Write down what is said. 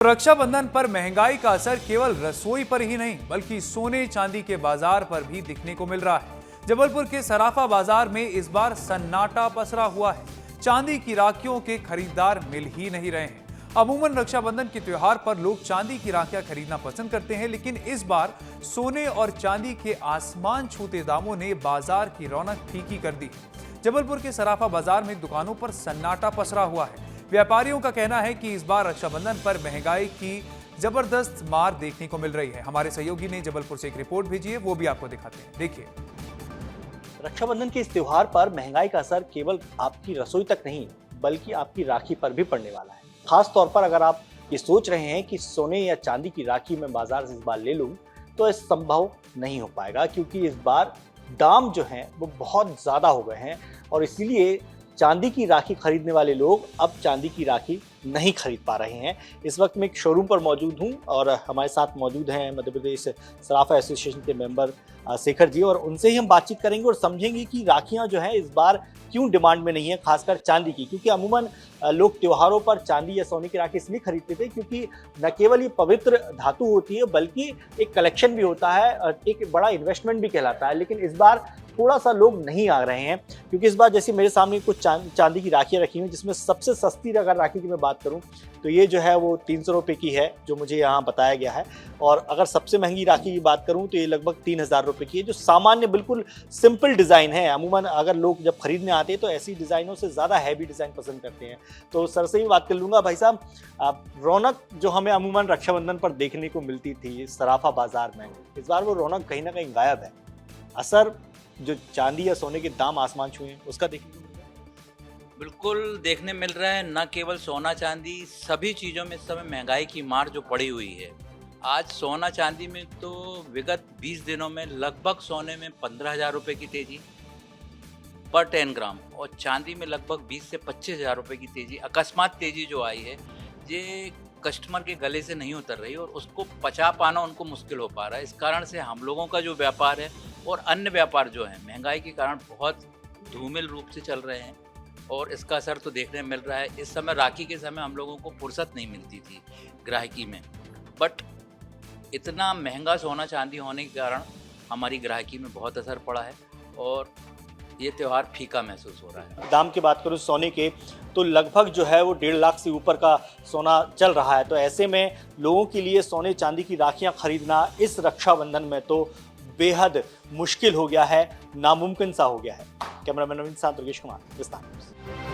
रक्षाबंधन पर महंगाई का असर केवल रसोई पर ही नहीं बल्कि सोने चांदी के बाजार पर भी दिखने को मिल रहा है। जबलपुर के सराफा बाजार में इस बार सन्नाटा पसरा हुआ है। चांदी की राखियों के खरीदार मिल ही नहीं रहे हैं। अमूमन रक्षाबंधन के त्योहार पर लोग चांदी की राखियां खरीदना पसंद करते हैं, लेकिन इस बार सोने और चांदी के आसमान छूते दामों ने बाजार की रौनक फीकी कर दी। जबलपुर के सराफा बाजार में दुकानों पर सन्नाटा पसरा हुआ है। व्यापारियों का कहना है कि इस बार रक्षाबंधन पर महंगाई की जबरदस्त मार देखने को मिल रही है। हमारे सहयोगी ने जबलपुर से एक रिपोर्ट भेजी है, वो भी आपको दिखाते हैं, देखिए। रक्षाबंधन के इस त्योहार पर महंगाई का असर केवल आपकी रसोई तक नहीं बल्कि आपकी राखी पर भी पड़ने वाला है। खास तौर पर अगर आप ये सोच रहे हैं कि सोने या चांदी की राखी मैं बाजार से इस बार ले लूं, तो यह संभव नहीं हो पाएगा, क्योंकि इस बार दाम जो हैं वो बहुत ज़्यादा हो गए हैं और इसीलिए चांदी की राखी खरीदने वाले लोग अब चांदी की राखी नहीं खरीद पा रहे हैं। इस वक्त मैं एक शोरूम पर मौजूद हूं और हमारे साथ मौजूद हैं मध्य प्रदेश सराफा एसोसिएशन के मेंबर शेखर जी, और उनसे ही हम बातचीत करेंगे और समझेंगे कि राखियां जो हैं इस बार क्यों डिमांड में नहीं है, खासकर चांदी की। क्योंकि अमूमन लोग त्योहारों पर चांदी या सोने की राखी इसलिए खरीदते थे क्योंकि न केवल ये पवित्र धातु होती है बल्कि एक कलेक्शन भी होता है, एक बड़ा इन्वेस्टमेंट भी कहलाता है। लेकिन इस बार थोड़ा सा लोग नहीं आ रहे हैं, क्योंकि इस बार जैसे मेरे सामने कुछ चांदी की राखियाँ रखी हुई, जिसमें सबसे सस्ती अगर राखी की मैं बात करूं तो ये जो है वो 300 रुपये की है, जो मुझे यहाँ बताया गया है। और अगर सबसे महंगी राखी की बात करूं तो ये लगभग 3000 रुपये की है, जो सामान्य बिल्कुल सिंपल डिज़ाइन है। अमूमन अगर लोग जब खरीदने आते हैं तो ऐसी डिज़ाइनों से ज़्यादा हैवी डिज़ाइन पसंद करते हैं। तो सर से ही बात कर लूँगा। भाई साहब, रौनक जो हमें अमूमन रक्षाबंधन पर देखने को मिलती थी सराफा बाजार में, इस बार वो रौनक कहीं ना कहीं गायब है। असर जो चांदी या सोने के दाम आसमान छुए उसका देखने को मिल रहा है। बिल्कुल देखने मिल रहा है। न केवल सोना चांदी, सभी चीज़ों में इस समय महंगाई की मार जो पड़ी हुई है। आज सोना चांदी में तो विगत 20 दिनों में लगभग सोने में 15,000 रुपये की तेज़ी पर 10 ग्राम और चांदी में लगभग 20 से 25,000 रुपये की तेज़ी, अकस्मात तेज़ी जो आई है, ये कस्टमर के गले से नहीं उतर रही और उसको पचा पाना उनको मुश्किल हो पा रहा है। इस कारण से हम लोगों का जो व्यापार है और अन्य व्यापार जो है महंगाई के कारण बहुत धूमिल रूप से चल रहे हैं और इसका असर तो देखने मिल रहा है। इस समय राखी के समय हम लोगों को फुर्सत नहीं मिलती थी ग्राहकी में, बट इतना महंगा सोना चांदी होने के कारण हमारी ग्राहकी में बहुत असर पड़ा है और ये त्यौहार फीका महसूस हो रहा है। दाम की बात करूं सोने के तो लगभग जो है वो 1.5 लाख से ऊपर का सोना चल रहा है। तो ऐसे में लोगों के लिए सोने चांदी की राखियां खरीदना इस रक्षाबंधन में तो बेहद मुश्किल हो गया है, नामुमकिन सा हो गया है। कैमरामैन नवीन साथ दुर्गेश कुमार, विस्तार।